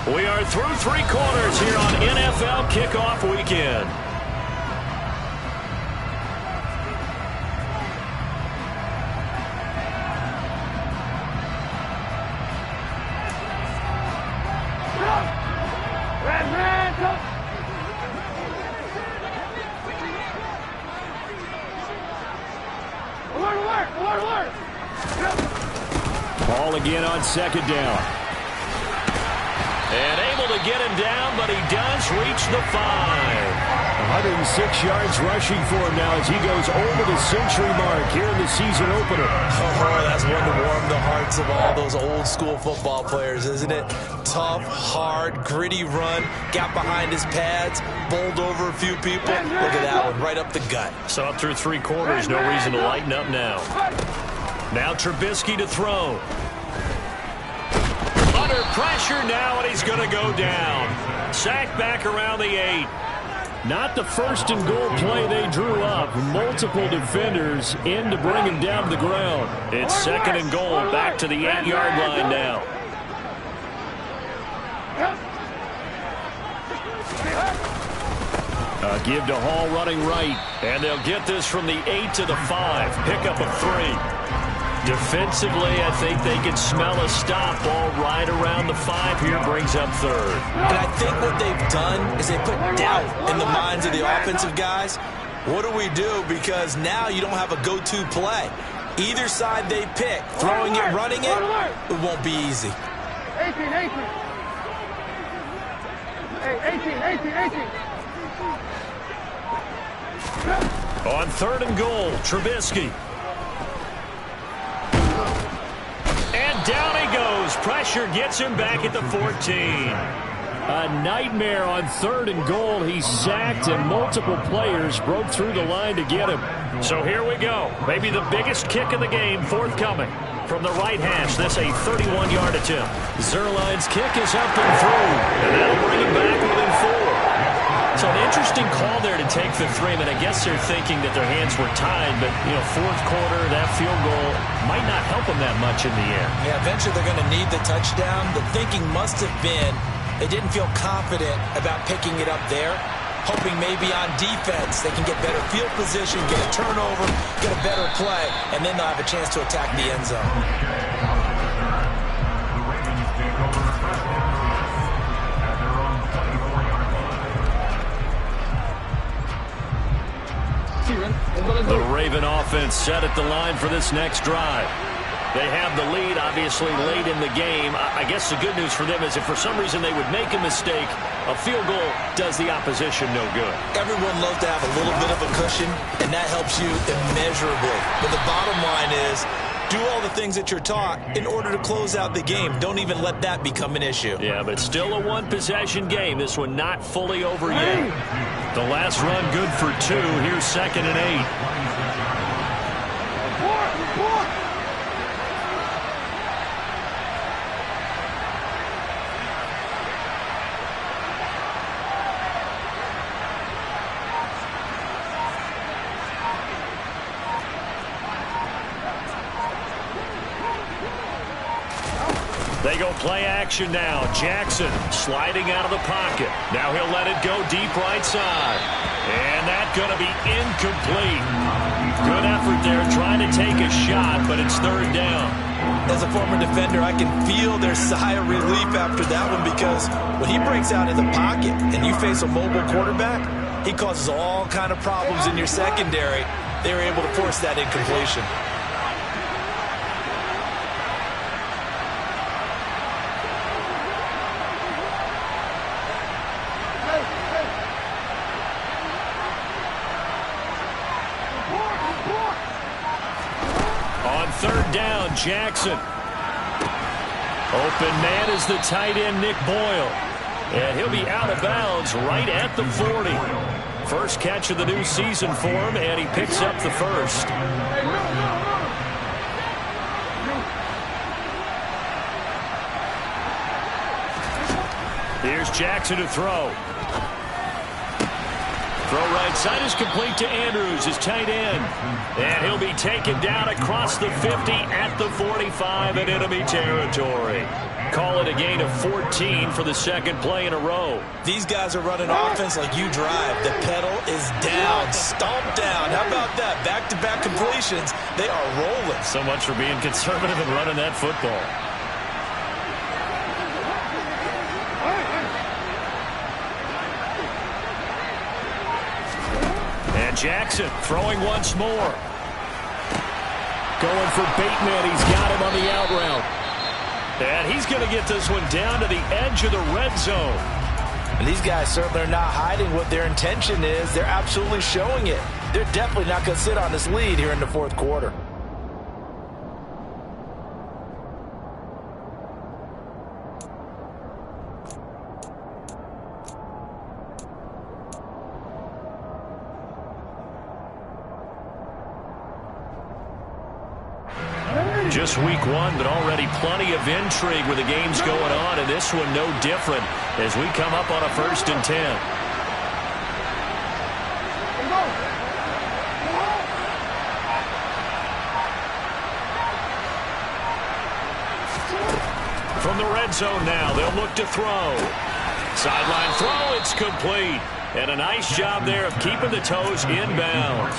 We are through 3 quarters here on NFL Kickoff Weekend. Ball again on 2nd down. And able to get him down, but he does reach the 5. 106 yards rushing for him now as he goes over the century mark here in the season opener. Oh, that's one to warm the hearts of all those old school football players, isn't it? Tough, hard, gritty run, got behind his pads, bowled over a few people. Look at that one, right up the gut. So up through 3 quarters, no reason to lighten up now. Now Trubisky to throw. Under pressure now, and he's going to go down. Sacked back around the 8. Not the first and goal play they drew up. Multiple defenders in to bring him down to the ground. It's 2nd and goal, back to the 8-yard line now. Give to Hall running right. And they'll get this from the 8 to the 5. Pickup of 3. Defensively, I think they can smell a stop. Ball right around the 5 here, brings up 3rd. And I think what they've done is they put doubt in the minds of the offensive guys. What do we do? Because now you don't have a go-to play. Either side they pick, throwing it, running it, it won't be easy. 18. On 3rd and goal, Trubisky. And down he goes. Pressure gets him back at the 14. A nightmare on 3rd and goal. He's sacked, and multiple players broke through the line to get him. So here we go. Maybe the biggest kick of the game forthcoming. From the right hash, this a 31-yard attempt. Zuerlein's kick is up and through, and that'll bring him back within 4. So an interesting call there to take the 3. I mean, I guess they're thinking that their hands were tied, but, 4th quarter, that field goal might not help them that much in the end. Yeah, eventually they're going to need the touchdown. The thinking must have been they didn't feel confident about picking it up there, hoping maybe on defense they can get better field position, get a turnover, get a better play, and then they'll have a chance to attack the end zone. The Raven offense set at the line for this next drive. They have the lead, obviously, late in the game. I guess the good news for them is if for some reason they would make a mistake, a field goal does the opposition no good. Everyone loves to have a little bit of a cushion, and that helps you immeasurably. But the bottom line is, do all the things that you're taught in order to close out the game. Don't even let that become an issue. Yeah, but still a one-possession game. This one not fully over yet. The last run good for 2. Here's 2nd and 8. They go play action now. Jackson sliding out of the pocket. Now he'll let it go deep right side. And that's going to be incomplete. Good effort there trying to take a shot, but it's 3rd down. As a former defender, I can feel their sigh of relief after that one because when he breaks out of the pocket and you face a mobile quarterback, he causes all kind of problems in your secondary. They were able to force that incompletion. On 3rd down, Jackson. Open man is the tight end, Nick Boyle. And he'll be out of bounds right at the 40. First catch of the new season for him, and he picks up the first. Here's Jackson to throw. Throw right side is complete to Andrews, his tight end. And he'll be taken down across the 50 at the 45 in enemy territory. Call it a gain of 14 for the second play in a row. These guys are running offense like you drive. The pedal is down, stomped down. How about that? Back-to-back completions. They are rolling. So much for being conservative and running that football. And Jackson throwing once more. Going for Bateman. He's got him on the out route. And he's going to get this one down to the edge of the red zone. And these guys certainly are not hiding what their intention is. They're absolutely showing it. They're definitely not going to sit on this lead here in the fourth quarter. Just week one, but already plenty of intrigue with the games going on, and this one no different as we come up on a 1st and 10. From the red zone now, they'll look to throw. Sideline throw, it's complete. And a nice job there of keeping the toes inbounds.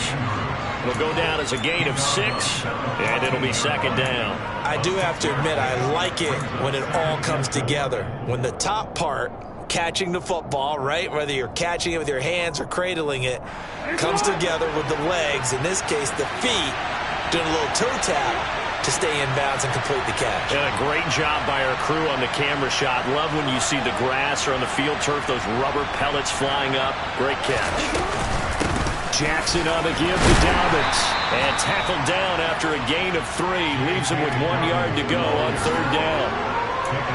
It'll go down as a gain of 6, and it'll be second down. I do have to admit, I like it when it all comes together. When the top part, catching the football, right, whether you're catching it with your hands or cradling it, comes together with the legs, in this case the feet, doing a little toe tap to stay in bounds and complete the catch. And a great job by our crew on the camera shot. Love when you see the grass or on the field turf, those rubber pellets flying up. Great catch. Jackson on the give to Dobbins. And tackled down after a gain of 3. Leaves him with 1 yard to go on 3rd down.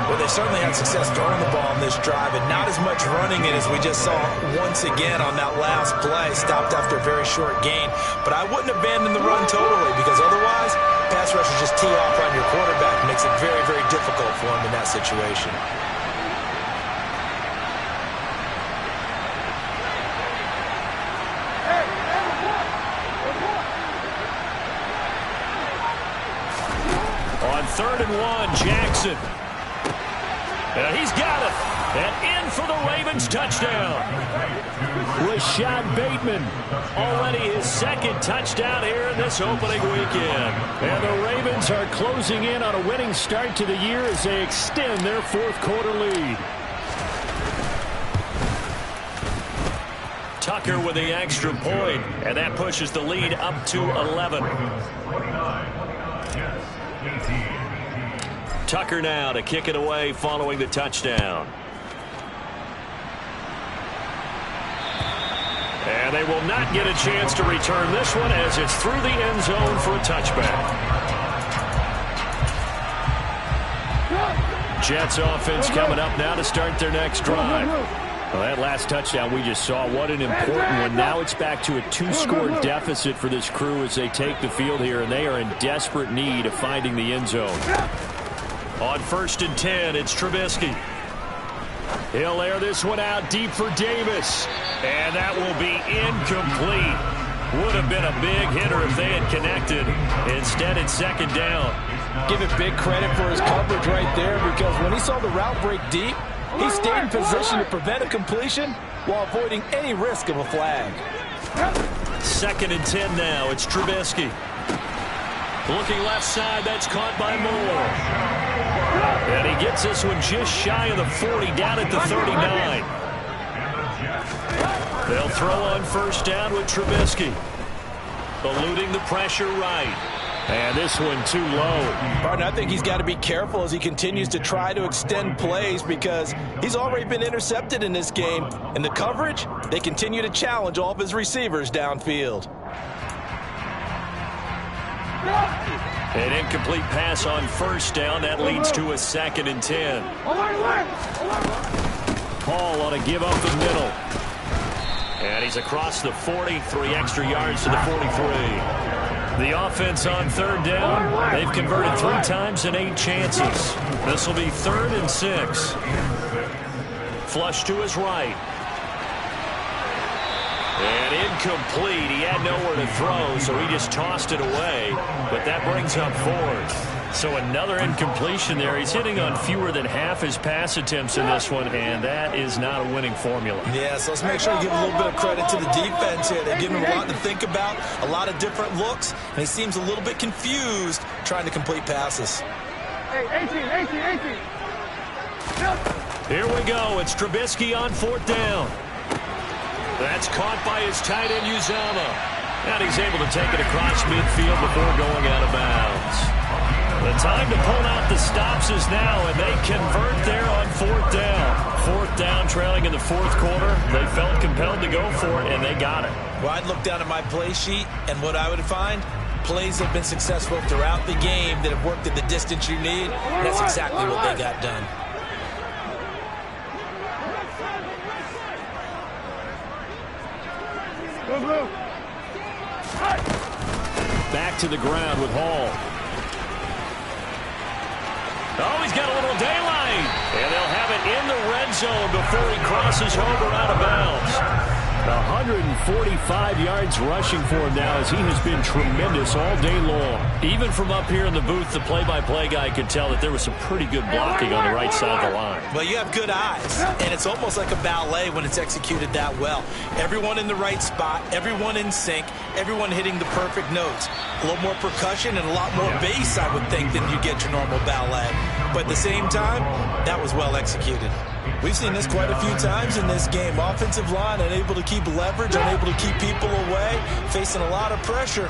Well, they certainly had success throwing the ball on this drive, and not as much running it as we just saw once again on that last play. Stopped after a very short gain. But I wouldn't abandon the run totally, because otherwise, pass rushers just tee off on your quarterback. It makes it very, very difficult for him in that situation. On 3rd and 1, Jackson. And he's got it. And in for the Ravens touchdown. Rashad Bateman, already his 2nd touchdown here in this opening weekend. And the Ravens are closing in on a winning start to the year as they extend their 4th quarter lead. Tucker with the extra point, and that pushes the lead up to 11. Tucker now to kick it away following the touchdown. And they will not get a chance to return this one as it's through the end zone for a touchback. Jets offense coming up now to start their next drive. Well, that last touchdown we just saw, what an important one. Now it's back to a 2-score deficit for this crew as they take the field here, and they are in desperate need of finding the end zone. On 1st and 10, it's Trubisky. He'll air this one out deep for Davis. And that will be incomplete. Would have been a big hitter if they had connected. Instead, it's 2nd down. Give it big credit for his coverage right there, because when he saw the route break deep, he stayed in position to prevent a completion while avoiding any risk of a flag. 2nd and 10 now. It's Trubisky. Looking left side, that's caught by Moore. And he gets this one just shy of the 40, down at the 39. They'll throw on 1st down with Trubisky. Eluding the pressure right. And this one too low. Martin, I think he's got to be careful as he continues to try to extend plays, because he's already been intercepted in this game. And the coverage, they continue to challenge all of his receivers downfield. An incomplete pass on 1st down. That leads to a 2nd and 10. Paul on a give up the middle. And he's across the 40, 3 extra yards to the 43. The offense on third down. They've converted 3 times in 8 chances. This will be 3rd and 6. Flush to his right. And incomplete. He had nowhere to throw, so he just tossed it away. But that brings up 4th. So another incompletion there. He's hitting on fewer than half his pass attempts in this one, and that is not a winning formula. Yeah, so let's make sure we give a little bit of credit to the defense here. They're giving him a lot to think about, a lot of different looks, and he seems a little bit confused trying to complete passes. Hey, 18. Here we go. It's Trubisky on 4th down. That's caught by his tight end, Uzomah. And he's able to take it across midfield before going out of bounds. The time to pull out the stops is now, and they convert there on 4th down. 4th down, trailing in the 4th quarter. They felt compelled to go for it, and they got it. Well, I'd look down at my play sheet, and what I would find, plays have been successful throughout the game that have worked at the distance you need. And that's exactly what they got done. Back to the ground with Hall. Oh, he's got a little daylight. And they'll have it in the red zone before he crosses over out of bounds. 145 yards rushing for him now, as he has been tremendous all day long. Even from up here in the booth, the play-by-play guy could tell that there was some pretty good blocking on the right side of the line. Well, you have good eyes, and it's almost like a ballet when it's executed that well. Everyone in the right spot, everyone in sync, everyone hitting the perfect notes. A little more percussion and a lot more bass, I would think, than you get your normal ballet. But at the same time, that was well executed. We've seen this quite a few times in this game. Offensive line unable to keep leverage, unable to keep people away, facing a lot of pressure.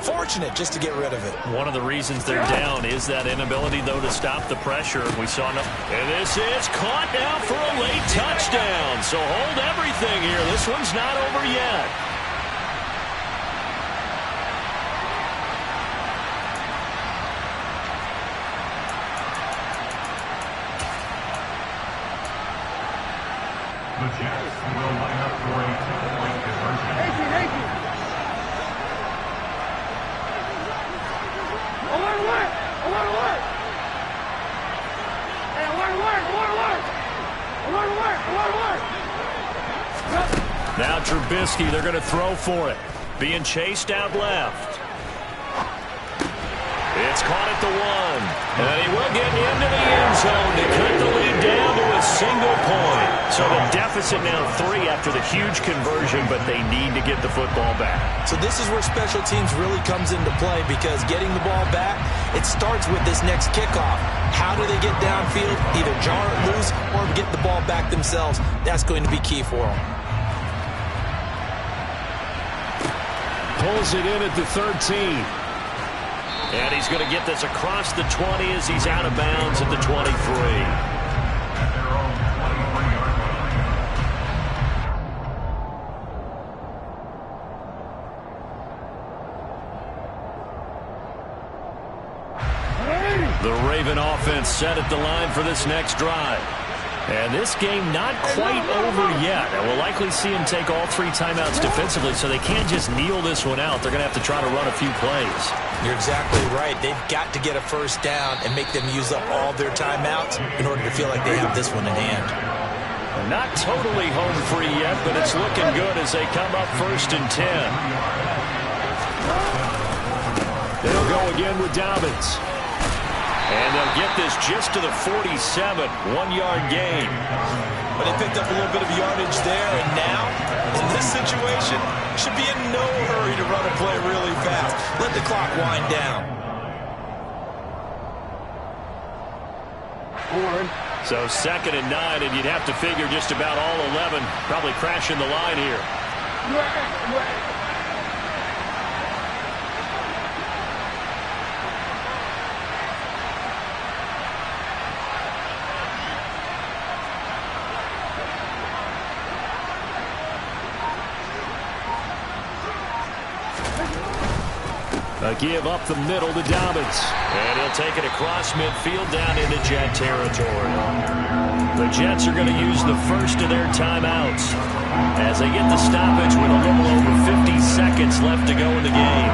Fortunate just to get rid of it. One of the reasons they're down is that inability, though, to stop the pressure. We saw no. And this is caught now for a late touchdown. So hold everything here. This one's not over yet. The Jets will line up for a 2-point conversion. 18. I want to work. Hey, I want to work. Now Trubisky, they're going to throw for it. Being chased out left. It's caught at the 1. And he will get into the end zone to cut the lead down to a single point. So the deficit now 3 after the huge conversion, but they need to get the football back. So this is where special teams really comes into play, because getting the ball back, it starts with this next kickoff. How do they get downfield, either jar it loose or get the ball back themselves? That's going to be key for them. Pulls it in at the 13. And he's going to get this across the 20 as he's out of bounds at the 23. The Raven offense set at the line for this next drive. And this game not quite over yet. And we'll likely see him take all 3 timeouts defensively, so they can't just kneel this one out. They're going to have to try to run a few plays. You're exactly right. They've got to get a first down and make them use up all their timeouts in order to feel like they have this one in hand. Not totally home free yet, but it's looking good as they come up 1st and 10. They'll go again with Dobbins. And they'll get this just to the 47, 1-yard gain. But they picked up a little bit of yardage there, and now, in this situation, should be in no hurry to run a play really fast. Let the clock wind down. So 2nd and 9, and you'd have to figure just about all 11 probably crashing the line here. A give up the middle to Dobbins. And he'll take it across midfield down into Jet territory. The Jets are going to use the first of their timeouts as they get the stoppage with a little over 50 seconds left to go in the game.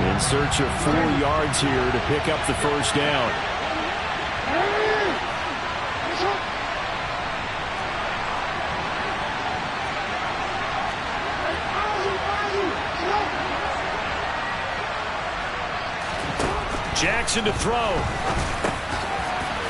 In search of 4 yards here to pick up the first down. Jackson to throw.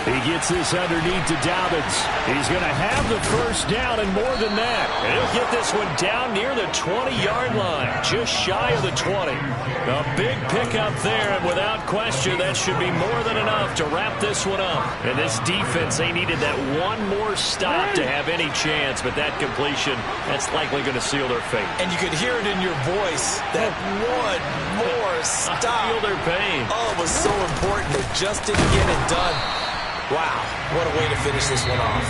He gets this underneath to Dobbins. He's going to have the first down and more than that. And he'll get this one down near the 20-yard line, just shy of the 20. A big pickup there, and without question, that should be more than enough to wrap this one up. And this defense, they needed that one more stop to have any chance, but that completion, that's likely going to seal their fate. And you could hear it in your voice, that one more stop. I feel their pain. Oh, it was so important. They just didn't get it done. Wow, what a way to finish this one off.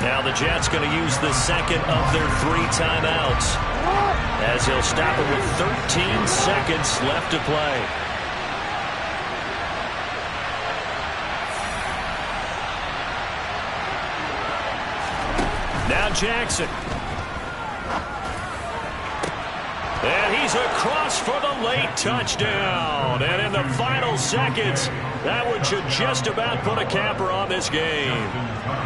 Now the Jets going to use the second of their 3 timeouts as he'll stop it with 13 seconds left to play. Now Jackson. And he's across for the late touchdown. And in the final seconds, that one should just about put a capper on this game.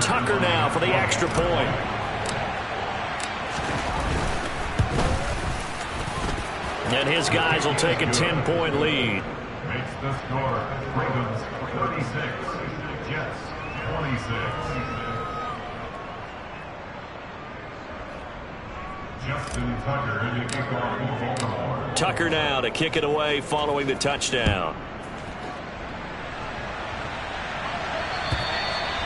Tucker now for the extra point. And his guys will take a 10-point lead. Makes the score Ravens 36, Jets 26. Justin Tucker to kick off for Baltimore. Tucker now to kick it away following the touchdown.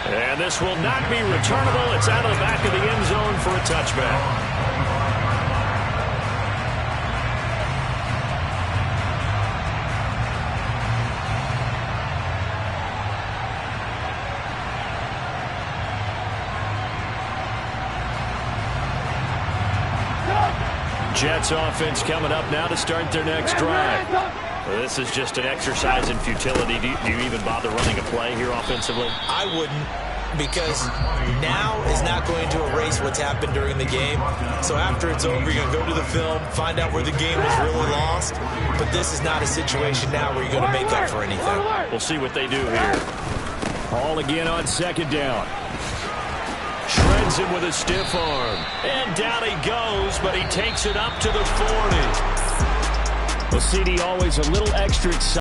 And this will not be returnable. It's out of the back of the end zone for a touchback. Jets offense coming up now to start their next drive. Well, this is just an exercise in futility. Do you even bother running a play here offensively? I wouldn't, because now is not going to erase what's happened during the game. So after it's over, you're going to go to the film, find out where the game was really lost. But this is not a situation now where you're going to make up for anything. We'll see what they do here. Ball again on second down. Shreds him with a stiff arm. And down he goes, but he takes it up to the 40. Well, CD always a little extra excited.